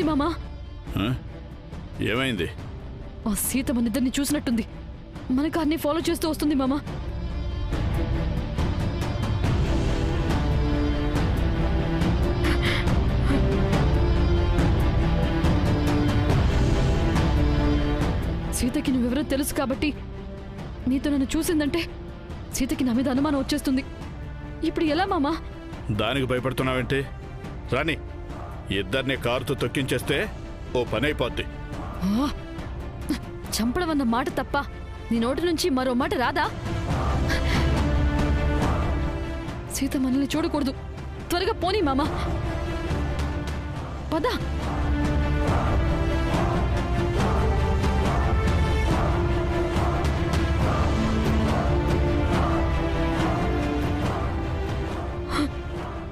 వస్తుంది మామా. ఏమైంది? ఆ సీత మనిద్దరిని చూసినట్టుంది. మన కార్ని ఫాలో చేస్తూ వస్తుంది మామా. సీతకి నువ్వెవరో తెలుసు కాబట్టి నీతో నన్ను చూసిందంటే సీతకి నా మీద అనుమానం వచ్చేస్తుంది. ఇప్పుడు ఎలా మామా? దానికి భయపడుతున్నావేంటి? రాని, ఇద్దరిని కారుతో తొక్కించేస్తే ఓ పని అయిపోద్ది. చంపడమన్న మాట తప్ప నీ నోటి నుంచి మరో మాట రాదా? సీత మనల్ని చూడకూడదు. త్వరగా పోనీ మామా. పద.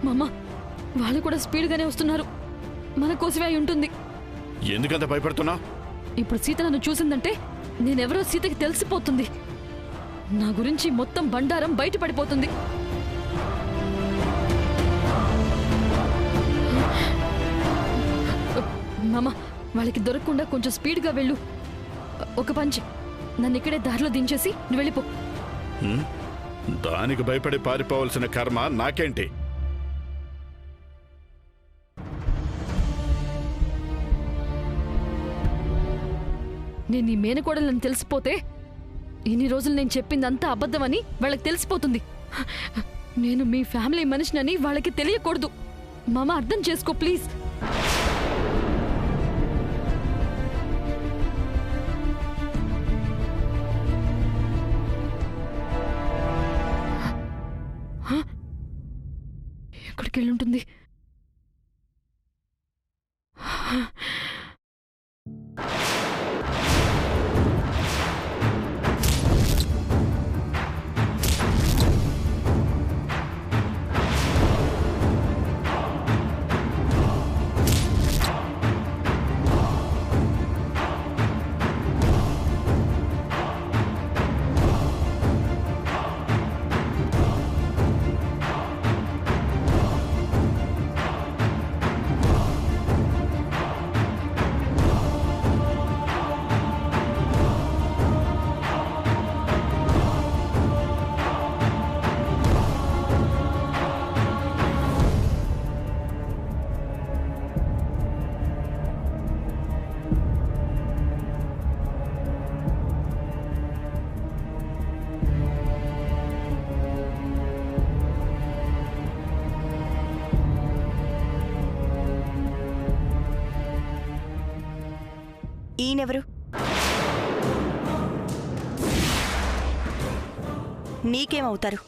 మామా, వాళ్ళు కూడా స్పీడ్గానే వస్తున్నారు. మన కోసమే అయి ఉంటుంది. ఎందుకంత భయపడుతున్నా? ఇప్పుడు సీత నన్ను చూసిందంటే నేనెవరో సీతకి తెలిసిపోతుంది. నా గురించి మొత్తం బండారం బయటపడిపోతుంది. మామ, వాళ్ళకి దొరకకుండా కొంచెం స్పీడ్గా వెళ్ళు. ఒక పంచి నన్ను ఇక్కడే దారిలో దించేసి నువ్వు వెళ్ళిపో. దానికి భయపడి పారిపోవలసిన కర్మ నాకేంటి? నేను నీ మేనకోడలని తెలిసిపోతే ఇన్ని రోజులు నేను చెప్పిందంతా అబద్ధమని వాళ్ళకి తెలిసిపోతుంది. నేను మీ ఫ్యామిలీ మనిషినని వాళ్ళకి తెలియకూడదు. మామ, అర్థం చేసుకో ప్లీజ్. ఎక్కడికి వెళ్ళుంటుంది? ఈయనెవరు? నీకేమవుతారు?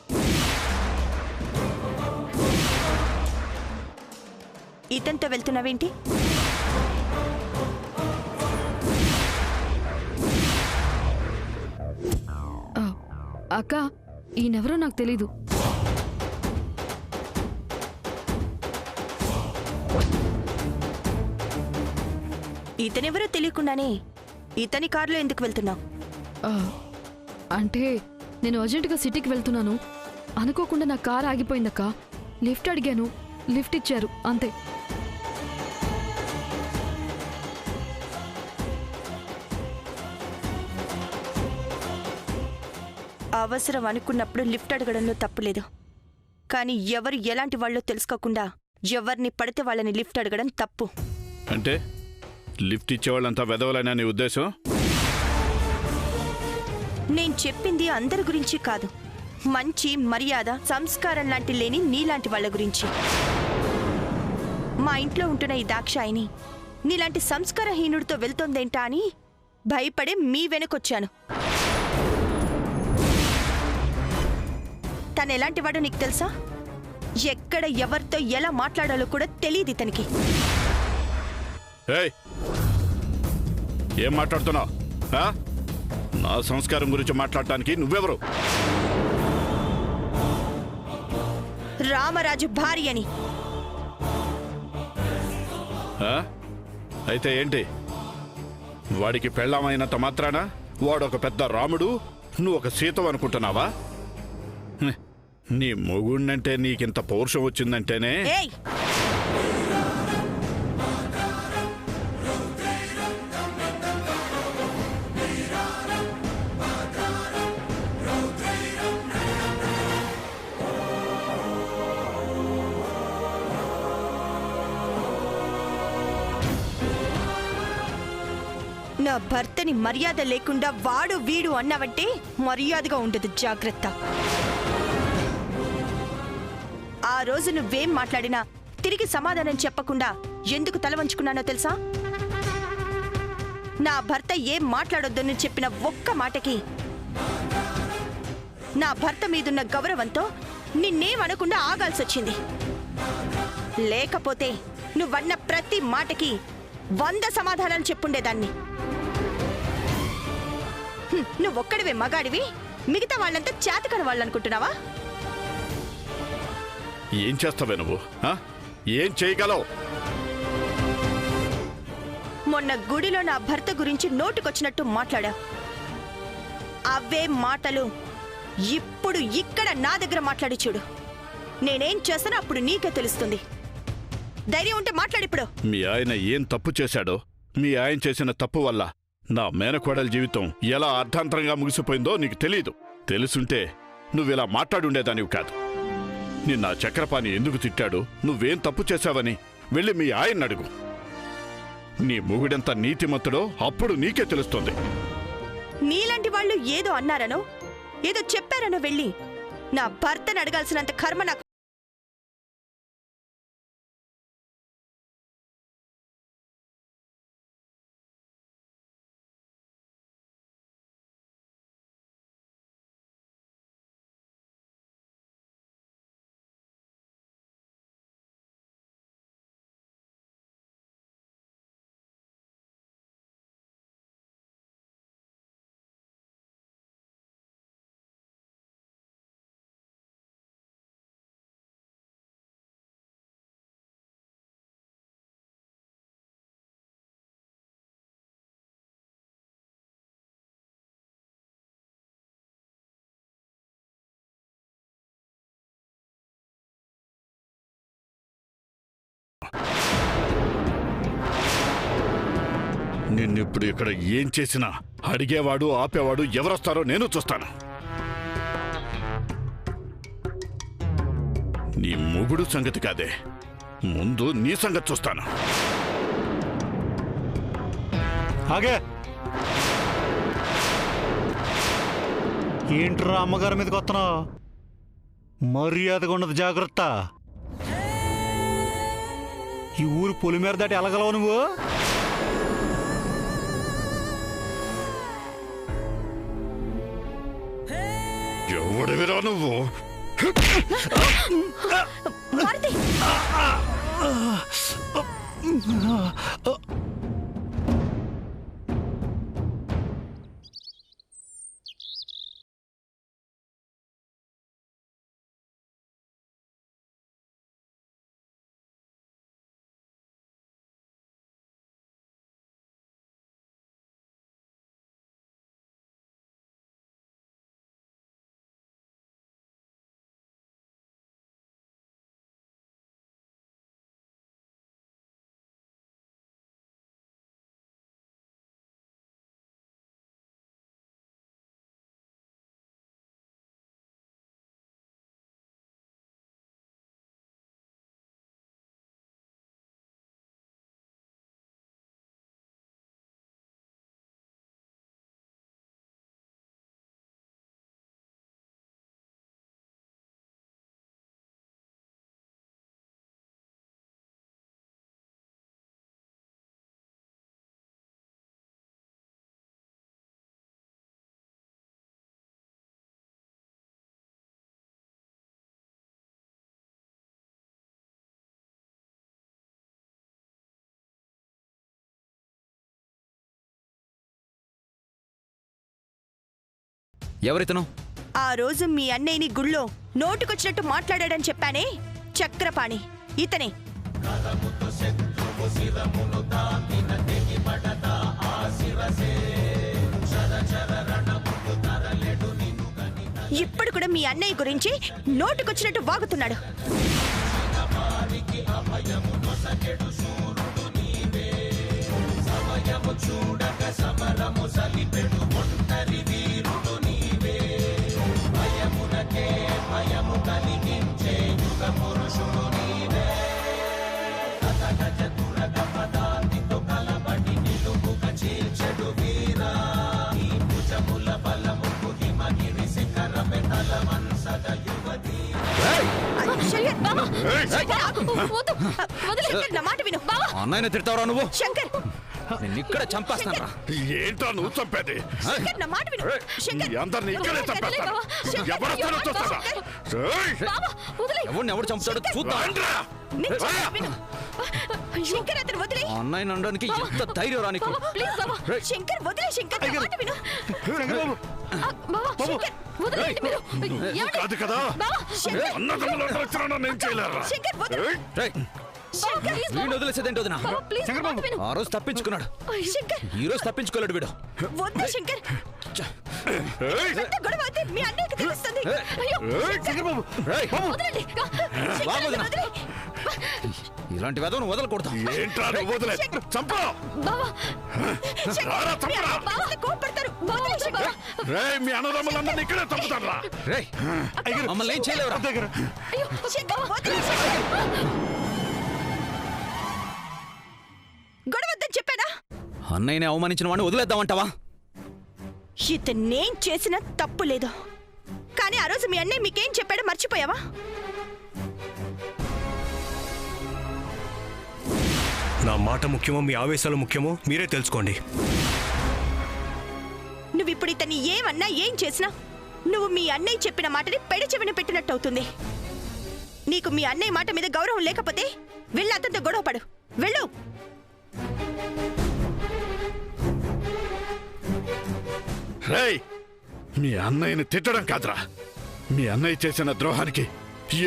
ఇతనితో వెళ్తున్నావేంటి? అక్క, ఈయనెవరో నాకు తెలీదు. ఇతనెవరో తెలియకుండానే ఇతని కారులో ఎందుకు వెళ్తున్నావు? అంటే నేను అర్జెంటుగా సిటీకి వెళ్తున్నాను. అనుకోకుండా నా కారు ఆగిపోయిందక్క. లిఫ్ట్ అడిగాను, లిఫ్ట్ ఇచ్చారు, అంతే. అవసరం అనుకున్నప్పుడు లిఫ్ట్ అడగడంలో తప్పులేదు. కానీ ఎవరు ఎలాంటి వాళ్ళో తెలుసుకోకుండా ఎవరిని పడితే వాళ్ళని లిఫ్ట్ అడగడం తప్పు. అంటే లిఫ్ట్ ఇచ్చేవాళ్ళంతా వెదవలనా నీ ఉద్దేశం? నేను చెప్పింది అందరి గురించి కాదు. మంచి మర్యాద సంస్కారం లాంటి లేని నీలాంటి వాళ్ళ గురించి. మా ఇంట్లో ఉంటున్న ఈ దాక్షాయిని నీలాంటి సంస్కారహీనుడితో వెళ్తోందేంటా అని భయపడే మీ వెనకొచ్చాను. తను ఎలాంటివాడో నీకు తెలుసా? ఎక్కడ ఎవరితో ఎలా మాట్లాడాలో కూడా తెలియదు ఇతనికి. ఏం మాట్లాడుతున్నావు? నా సంస్కారం గురించి మాట్లాడటానికి నువ్వెవరు? రామరాజు భార్యని. అయితే ఏంటి? వాడికి పెళ్ళామైనంత మాత్రాన వాడొక పెద్ద రాముడు, నువ్వు ఒక సీతం అనుకుంటున్నావా? నీ మొగుణ్ణంటే నీకింత పౌరుషం వచ్చిందంటేనే. నా భర్తని మర్యాద లేకుండా వాడు వీడు అన్నావంటే మర్యాదగా ఉండదు, జాగ్రత్త. ఆ రోజు నువ్వేం మాట్లాడినా తిరిగి సమాధానం చెప్పకుండా ఎందుకు తల వంచుకున్నానో తెలుసా? నా భర్త ఏం మాట్లాడొద్దని చెప్పిన ఒక్క మాటకి నా భర్త మీదున్న గౌరవంతో నిన్నేమనకుండా ఆగాల్సొచ్చింది. లేకపోతే నువ్వన్న ప్రతి మాటకి 100 సమాధానాలు చెప్పుండేదాన్ని. నువ్వొక్కడివే మగాడివి, మిగతా వాళ్ళంతా చేతకని వాళ్ళు అనుకుంటున్నావా? ఏం చేస్తావే నువ్వు? ఏం చేయగలవు? మొన్న గుడిలో నా భర్త గురించి నోటుకొచ్చినట్టు మాట్లాడా. అవే మాటలు ఇప్పుడు ఇక్కడ నా దగ్గర మాట్లాడి చూడు. నేనేం చేస్తానో అప్పుడు నీకే తెలుస్తుంది. ధైర్యం ఉంటే మాట్లాడిప్పుడు. మీ ఆయన ఏం తప్పు చేశాడో, మీ ఆయన చేసిన తప్పు వల్ల నా మేనకోడల జీవితం ఎలా అర్ధాంతరంగా ముగిసిపోయిందో నీకు తెలీదు. తెలుసుంటే నువ్విలా మాట్లాడుండేదానివి కాదు. నిన్న చక్రపాణి ఎందుకు తిట్టాడు, నువ్వేం తప్పు చేశావని వెళ్ళి మీ ఆయన్ని అడుగు. నీ మొగుడెంత నీతిమంతుడో అప్పుడు నీకే తెలుస్తుంది. నీలాంటి వాళ్ళు ఏదో అన్నారనో ఏదో చెప్పారనో వెళ్ళి నా భర్తను అడగాల్సినంత కర్మ నాకు. నిన్నిప్పుడు ఇక్కడ ఏం చేసినా అడిగేవాడు ఆపేవాడు ఎవరొస్తారో నేను చూస్తాను. నీ మొగుడు సంగతి కాదే, ముందు నీ సంగతి చూస్తాను. ఆగే. ఏంట్రా అమ్మగారి మీదకి వస్తున్నావు? మర్యాదగా ఉన్నది, జాగ్రత్త. ఈ ఊరు పొలిమేర దాటి ఎలగలవు నువ్వు? ఎవడివిరా నువ్వు? ఎవరితను? ఆ రోజు మీ అన్నయ్యని గుళ్ళో నోటుకొచ్చినట్టు మాట్లాడాడని చెప్పానే, చక్రపాణి ఇతనే. ఇప్పుడు కూడా మీ అన్నయ్య గురించి నోటుకొచ్చినట్టు వాగుతున్నాడు. బావా, ఏయ్! శంకర్, వద్దు, వదిలే. శంకర్, నా మాట విను. బావా, అన్నయ్యని తిడతావరా నువ్వు? శంకర్, నేను ఇక్కడ చంపేస్తాను. ఏంటో నువ్వు చంపేది? శంకర్, నా మాట విను. శంకర్, మీ అందరిని ఇక్కడే చంపేస్తాను. ఎవరొస్తారో చూస్తారా? ఏయ్! బావా, వదిలే. ఎవడు చంపుతాడో చూద్దాం. రాండ్రా! నేను చెప్పేది విను. శంకర్, అతను వదిలే. అన్నయ్యని అనడానికి ఎంత ధైర్యం రా నీకు? బావా, ప్లీజ్ బావా. శంకర్, వదిలే. శంకర్, నా మాట విను. బావా, శంకర్, వదిలేయండి మీరు. ఏమండి? కాదు కదా బావా, అన్నదమ్ములు వచ్చినా నేను చేయలేరా? శంకర్, వదిలే. ఏయ్! రేయ్, శంకర్, ప్లీజ్ వీడిని వదిలేసేదేంటి వదినా? బావా, ప్లీజ్ మాట విను. ఆ రోజు తప్పించుకున్నాడు, శంకర్, ఈ రోజు తప్పించుకోలేడు వీడు. వద్దు శంకర్. ఏయ్! ఎంత గొడవ అయితే మీ అన్నయ్యకి తెలుస్తుంది. అయ్యో, రేయ్, వదలండి. బాబు వదినా. వదిలే. ఇలాంటి వెదవను వదలకూడదు. ఏంట్రా నువ్వు వదిలే? చంపు! బావా, రారా, చంపరా! బావా, కోపడతారు. వదిలే శంకర్. రేయ్, మీ అన్నదమ్ములందరినీ ఇక్కడే చంపుతారా? రేయ్, మమ్మల్ని ఏం చేయలేవురా? అయ్యో, శంకర్, వదిలే శంకర్. గొడవ వద్దని చెప్పానా? అన్నయ్యని అవమానించిన వాడిని వదిలేద్దామంటావా? ఇతనేం చేసినా తప్పు లేదు. కానీ ఆ రోజు మీ అన్నయ్య మీకేం చెప్పాడో మర్చిపోయావా? నా మాట ముఖ్యమో మీ ఆవేశాలు ముఖ్యమో మీరే తెలుసుకోండి. నువ్విప్పుడు ఇతన్ని ఏమన్నా ఏం చేసినా నువ్వు మీ అన్నయ్య చెప్పిన మాటని పెడచెవిన పెట్టినట్టు అవుతుంది. నీకు మీ అన్నయ్య మాట మీద గౌరవం లేకపోతే వెళ్ళి అతనితో గొడవపడు. వెళ్ళు. రేయ్, మీ అన్నయ్యని తిట్టడం కాదురా, మీ అన్నయ్య చేసిన ద్రోహానికి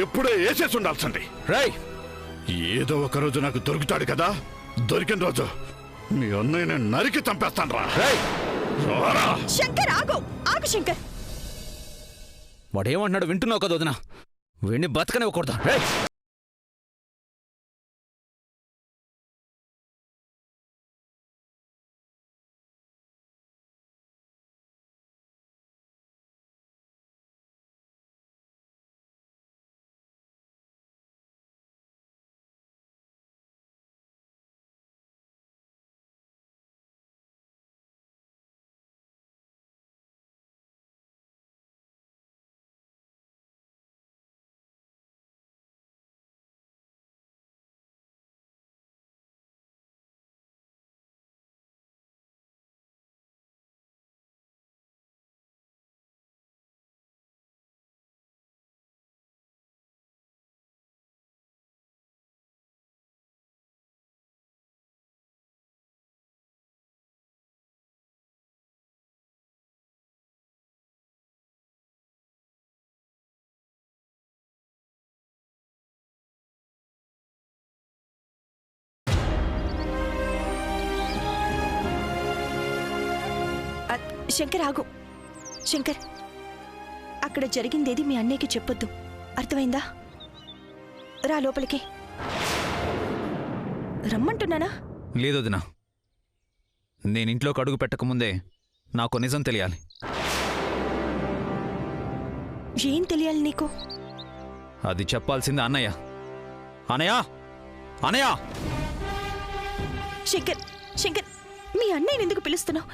ఎప్పుడో వేసేసి ఉండాల్సింది. రేయ్, ఏదో ఒక రోజు నాకు దొరుకుతాడు కదా, దొరికిన రోజు మీ అన్నయ్యని నరికి చంపేస్తాను రా. రేయ్, శంకర్, ఆగు. ఆగు శంకర్. వాడేమంటున్నాడు వింటున్నావు కదా వదినా? వీడిని బతకనివ్వకూడదు. రేయ్, శంకర్, ఆగు. శంకర్, అక్కడ జరిగిందేది మీ అన్నయ్యకి చెప్పొద్దు. అర్థమైందా? రా లోపలికి. రమ్మంటున్నానా? లేదు వదినా, నేను ఇంట్లోకి అడుగు పెట్టకముందే నాకు నిజం తెలియాలి. ఏం తెలియాలి నీకు? అది చెప్పాల్సింది అన్నయ్య. అన్నయ్య, అన్నయ్య! శంకర్, శంకర్, మీ అన్నయ్యని ఎందుకు పిలుస్తున్నావు?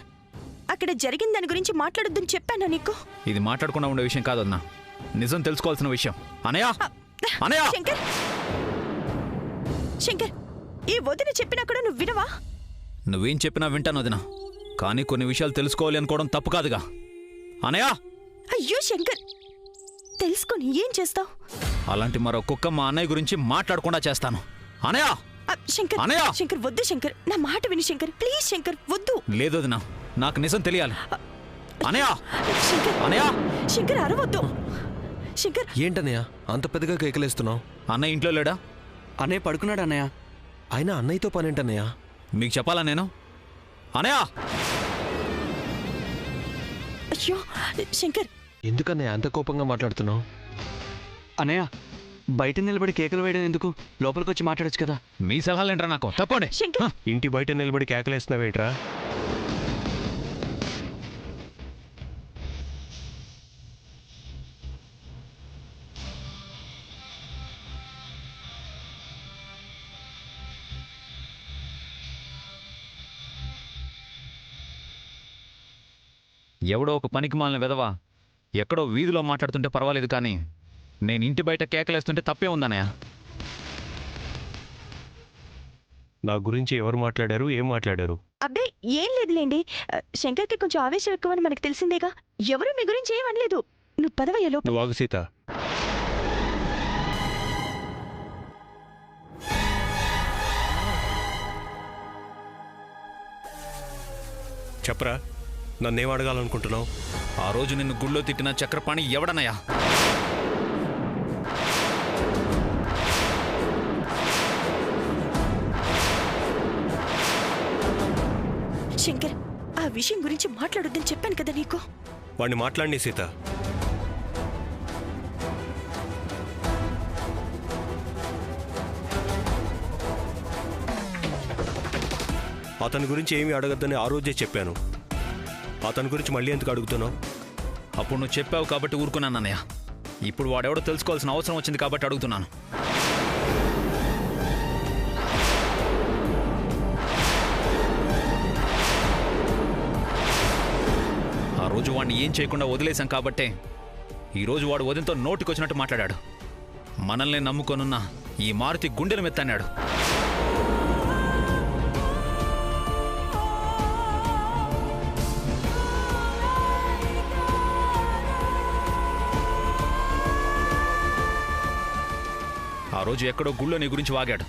అక్కడ జరిగిన దాని గురించి మాట్లాడొద్దని చెప్పానా నీకు? ఇది మాట్లాడకుండా ఉండే విషయం కాదు వదినా, నిజం తెలుసుకోవాల్సిన విషయం. అన్నయ్య, అన్నయ్య! శంకర్, శంకర్, ఈ వదిన చెప్పినా కూడా నువ్వు వినవా? నువ్వేం చెప్పినా వింటాను వదినా, కానీ కొన్ని విషయాలు తెలుసుకోవాలి అనుకోవడం తప్పు కాదుగా. అన్నయ్య! అయ్యో శంకర్, తెలుసుకొని ఏం చేస్తావు? అలాంటి మరో కుక్క మా అన్నయ్య గురించి మాట్లాడకుండా చేస్తాను. అన్నయ్య! శంకర్, అన్నయ్య! శంకర్, వద్దు శంకర్, నా మాట విని శంకర్, ప్లీజ్ శంకర్, వద్దు. లేదు వదినా, నాకు నిజం తెలియాలి. అన్నయ్య! శంకర్, అన్నయ్య! శంకర్, అరవద్దు. శంకర్, ఏంటన్నయ్య అంత పెద్దగా కేకలేస్తున్నావు? అన్నయ్య ఇంట్లో లేడా? అన్నయ్య పడుకున్నాడు అన్నయ్య. అయినా అన్నయ్యతో పనేంటన్నయ్య? మీకు చెప్పాలా నేను? అన్నయ్య! అయ్యో శంకర్, ఎందుకన్నయ్య అంత కోపంగా మాట్లాడుతున్నావు? అన్నయ్య, బయట నిలబడి కేకలు వేయడం ఎందుకు? లోపలికి వచ్చి మాట్లాడొచ్చు కదా. మీ సలహాలు ఏంట్రా నాకు? తప్పండి. శంకర్, ఇంటి బయట నిలబడి కేకలేస్తున్నావేంట్రా? ఎవడో ఒక పనికి మాలిన వెధవ ఎక్కడో వీధిలో మాట్లాడుతుంటే పర్వాలేదు, కానీ నేను ఇంటి బయట కేకలేస్తుంటే తప్పే ఉందన్నయ్య. నా గురించి ఎవరు మాట్లాడారు, ఏం మాట్లాడారు? అబ్బే ఏం లేదులేండి. శంకర్కి కొంచెం ఆవేశం ఎక్కువని మనకు తెలిసిందేగా. ఎవరు మీ గురించి ఏమనలేదు. నువ్వు పదవయ్యలో. నువ్వు ఆగు సీత. చెప్పరా, నన్నేం అడగాలనుకుంటున్నావు? ఆ రోజు నిన్ను గుళ్ళో తిట్టిన చక్రపాణి ఎవడనయ్యా? శంకర్, ఆ విషయం గురించి మాట్లాడొద్దని చెప్పాను కదా నీకు. వాడిని మాట్లాడి సీత. అతని గురించి ఏమీ అడగద్దని ఆ రోజే చెప్పాను. అతని గురించి మళ్ళీ ఎందుకు అడుగుతున్నావు? అప్పుడు నువ్వు చెప్పావు కాబట్టి ఊరుకున్నాను అన్నయ్య. ఇప్పుడు వాడెవడో తెలుసుకోవాల్సిన అవసరం వచ్చింది కాబట్టి అడుగుతున్నాను. ఆ రోజు వాడిని ఏం చేయకుండా వదిలేశాం కాబట్టే ఈరోజు వాడు వదినతో నోటికొచ్చినట్టు మాట్లాడాడు. మనల్ని నమ్ముకొనున్న ఈ మారుతి గుండెలు మెత్తన్నాడు. ఆ రోజు ఎక్కడో గుళ్ళో నీ గురించి వాగాడు.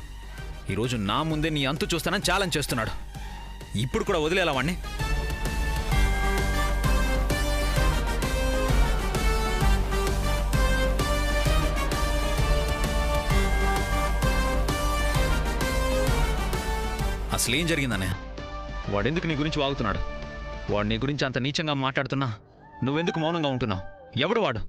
ఈరోజు నా ముందే నీ అంతు చూస్తానని ఛాలెంజ్ చేస్తున్నాడు. ఇప్పుడు కూడా వదిలేలా వాణ్ణి? అసలేం జరిగిందన్నయ్య? వాడెందుకు నీ గురించి వాగుతున్నాడు? వాడు నీ గురించి అంత నీచంగా మాట్లాడుతున్నా నువ్వెందుకు మౌనంగా ఉంటున్నావు? ఎవడు వాడు?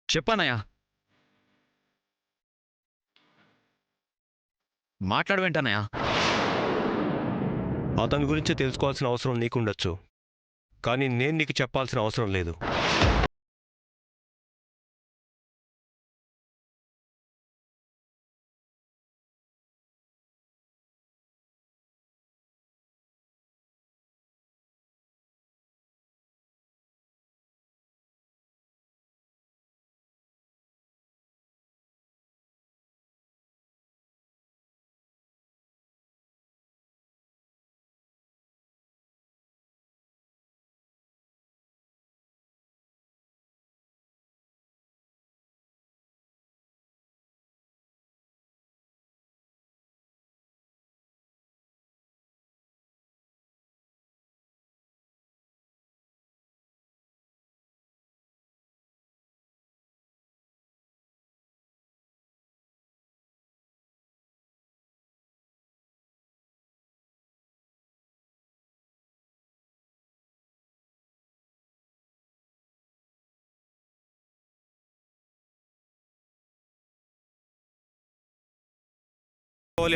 చెప్పానయ్యా. మాట్లాడవేంటన్నయ్యా? అతని గురించి తెలుసుకోవాల్సిన అవసరం నీకుండొచ్చు, కానీ నేను నీకు చెప్పాల్సిన అవసరం లేదు.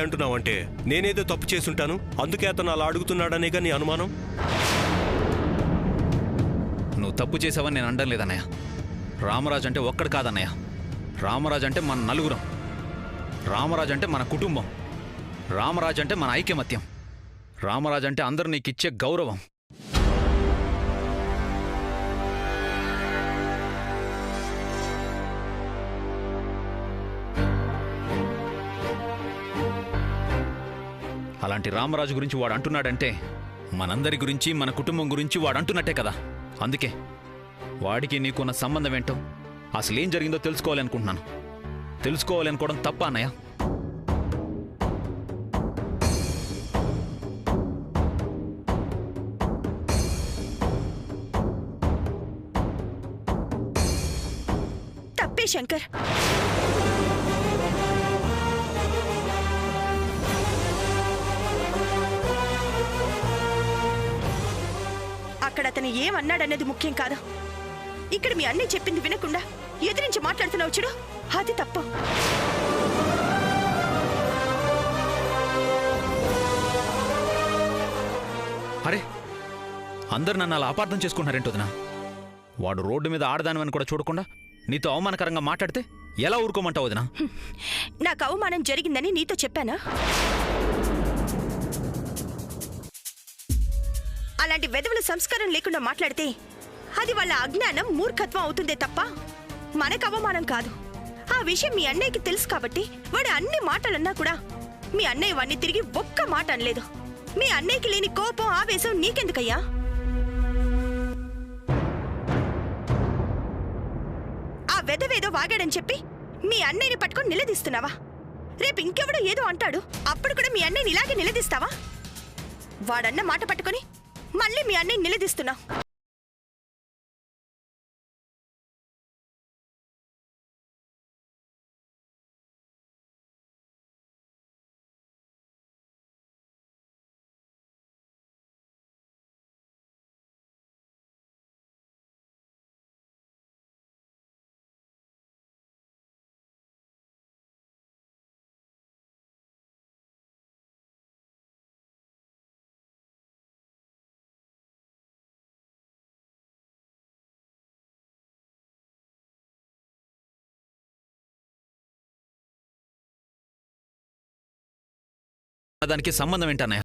అంటున్నావంటే నేనేదో తప్పు చేసుంటాను, అందుకే అతను అలా అడుగుతున్నాడనేగా నీ అనుమానం? నువ్వు తప్పు చేసావని నేను అనడం లేదన్నయ్య. రామరాజు అంటే ఒక్కడు కాదన్నయ్య. రామరాజు అంటే మన నలుగురం. రామరాజు అంటే మన కుటుంబం. రామరాజు అంటే మన ఐకమత్యం. రామరాజు అంటే అందరూ నీకిచ్చే గౌరవం. అలాంటి రామరాజు గురించి వాడు అంటున్నాడంటే మనందరి గురించి, మన కుటుంబం గురించి వాడు అంటున్నట్టే కదా. అందుకే వాడికి నీకున్న సంబంధం ఏంటో, అసలేం జరిగిందో తెలుసుకోవాలనుకుంటున్నాను. తెలుసుకోవాలనుకోవడం తప్ప అన్నయ్య? తప్పే శంకర్. అక్కడ అతను ఏమన్నాడనేది ముఖ్యం కాదు. ఇక్కడ మీ అన్నయ్య చెప్పింది వినకుండా ఎదిరించి మాట్లాడుతున్నావు చూడు, అది తప్పు. అరే అందరు నన్ను అలా అపార్థం చేసుకుంటున్నారేంటి వదినా? వాడు రోడ్డు మీద ఆడదానివని కూడా చూడకుండా నీతో అవమానకరంగా మాట్లాడితే ఎలా ఊరుకోమంటావు వదినా? నాకు అవమానం జరిగిందని నీతో చెప్పానా? అలాంటి వెధవుల సంస్కారం లేకుండా మాట్లాడితే అది వాళ్ళ అజ్ఞానం, మూర్ఖత్వం అవుతుందే తప్ప మనకు అవమానం కాదు. ఆ విషయం మీ అన్నయ్యకి తెలుసు కాబట్టి వాడు అన్ని మాటలన్నా కూడా మీ అన్నయ్య వాడిని తిరిగి ఒక్క మాట అనలేదు. మీ అన్నయ్యకి లేని కోపం, ఆవేశం నీకెందుకయ్యా? ఆ వెధవేదో వాగాడని చెప్పి మీ అన్నయ్యని పట్టుకొని నిలదీస్తున్నావా? రేపు ఇంకెవడో ఏదో అంటాడు, అప్పుడు కూడా మీ అన్నయ్యని ఇలాగే నిలదీస్తావా? వాడన్న మాట పట్టుకొని మళ్ళీ మీ అన్నయ్యని నిలదీస్తున్నావు. దానికి సంబంధం ఏంటన్నయ్య?